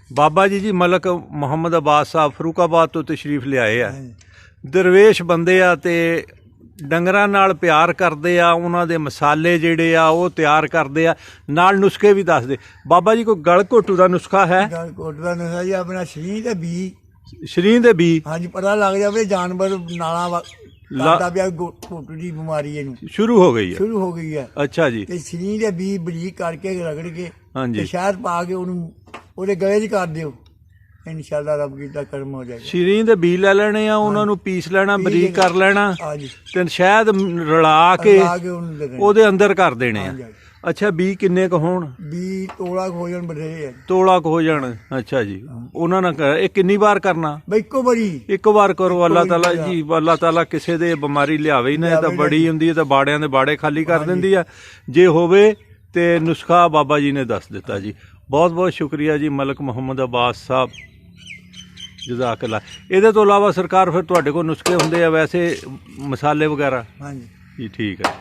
ਬਾਬਾ ਜੀ ਮਲਕ ਮੁਹੰਮਦ ਅਬਾਸ ਸਾਹਿਬ ਫਰੂਕਾਬਾਦ ਤੋਂ ਤਸ਼ਰੀਫ ਲਿਆਏ ਆ। ਦਰਵੇਸ਼ ਬੰਦੇ ਆ ਤੇ ਡੰਗਰਾਂ ਨਾਲ ਪਿਆਰ ਕਰਦੇ ਆ, ਉਹਨਾਂ ਦੇ ਮਸਾਲੇ ਜਿਹੜੇ ਆ ਉਹ ਤਿਆਰ ਕਰਦੇ ਆ, ਨਾਲ ਨੁਸਖੇ ਵੀ ਦੱਸਦੇ। ਬਾਬਾ ਜੀ ਕੋਈ ਗਲ ਘੋਟੂ ਦਾ ਨੁਸਖਾ ਹੈ? ਗਲ ਘੋਟੂ ਦਾ ਨੁਸਖਾ ਜੀ ਆਪਣਾ ਸ਼ਰੀਂ ਤੇ ਬੀ। ਸ਼ਰੀਂ ਦੇ ਬੀ? ਹਾਂਜੀ, ਪਤਾ ਲੱਗ ਜਾਵੇ ਜਾਨਵਰ ਨਾਲਾਂ ਲੱਗਦਾ ਪਿਆ ਘੋਟੂ ਦੀ ਬਿਮਾਰੀ ਇਹਨੂੰ ਸ਼ੁਰੂ ਹੋ ਗਈ ਹੈ। ਅੱਛਾ ਜੀ। ਤੇ ਸ਼ਰੀਂ ਦੇ ਬੀ ਬਰੀਕ ਕਰਕੇ ਰਗੜ ਕੇ ਹਾਂਜੀ ਤੇ ਸ਼ਹਿਦ ਪਾ ਕੇ ਉਹਨੂੰ ਉਹਦੇ ਗਲੇ 'ਚ ਕਰ ਦਿਓ, ਇਨਸ਼ਾਅੱਲਾ ਰੱਬ ਕੀਤਾ ਕਰਮ ਹੋ ਜਾਏਗਾ। ਸ਼ਰੀਂ ਦੇ ਬੀ ਲੈ ਲੈਣੇ ਆ, ਉਹਨਾਂ ਨੂੰ ਪੀਸ ਲੈਣਾ, ਬਰੀਕ ਕਰ ਲੈਣਾ ਤੇ ਸ਼ਹਿਦ ਰਲਾ ਕੇ ਉਹਦੇ ਅੰਦਰ ਕਰ ਦੇਣੇ ਆ। ਅੱਛਾ, ਬੀ ਕਿੰਨੇ ਕੁ ਹੋਣ? ਬੀ ਤੋਲਾ ਕੁ ਹੋ ਜਾਣ, ਬਥੇਰੇ ਆ। ਤੋਲਾ ਕੁ ਹੋ ਜਾਣ। ਅੱਛਾ ਜੀ। ਉਹਨਾਂ ਨਾਲ ਇਹ ਕਿੰਨੀ ਵਾਰ ਕਰਨਾ? ਇੱਕੋ ਵਾਰ ਕਰੋ। ਅੱਲਾਹ ਤਾਲਾ ਜੀ, ਅੱਲਾਹ ਤਾਲਾ ਕਿਸੇ ਦੇ ਬਿਮਾਰੀ ਲਿਆਵੇ ਹੀ ਨਾ। ਇਹ ਤਾਂ ਬੜੀ ਹੁੰਦੀ ਹੈ, ਤਾਂ ਬਾੜਿਆਂ ਦੇ ਬਾੜੇ ਖਾਲੀ ਕਰ ਦਿੰਦੀ ਆ। ਜੇ ਹੋਵੇ ਤੇ ਨੁਸਖਾ ਬਾਬਾ ਜੀ ਨੇ ਦੱਸ ਦਿੱਤਾ ਜੀ। ਬਹੁਤ ਬਹੁਤ ਸ਼ੁਕਰੀਆ ਜੀ ਮਲਕ ਮੁਹੰਮਦ ਅਬਾਸ ਸਾਹਿਬ, ਜਜ਼ਾਕੱਲਾ। ਇਹਦੇ ਤੋਂ ਇਲਾਵਾ ਸਰਕਾਰ ਫਿਰ ਤੁਹਾਡੇ ਕੋਲ ਨੁਸਖੇ ਹੁੰਦੇ ਆ ਵੈਸੇ, ਮਸਾਲੇ ਵਗੈਰਾ? ਹਾਂਜੀ ਜੀ, ਠੀਕ ਹੈ।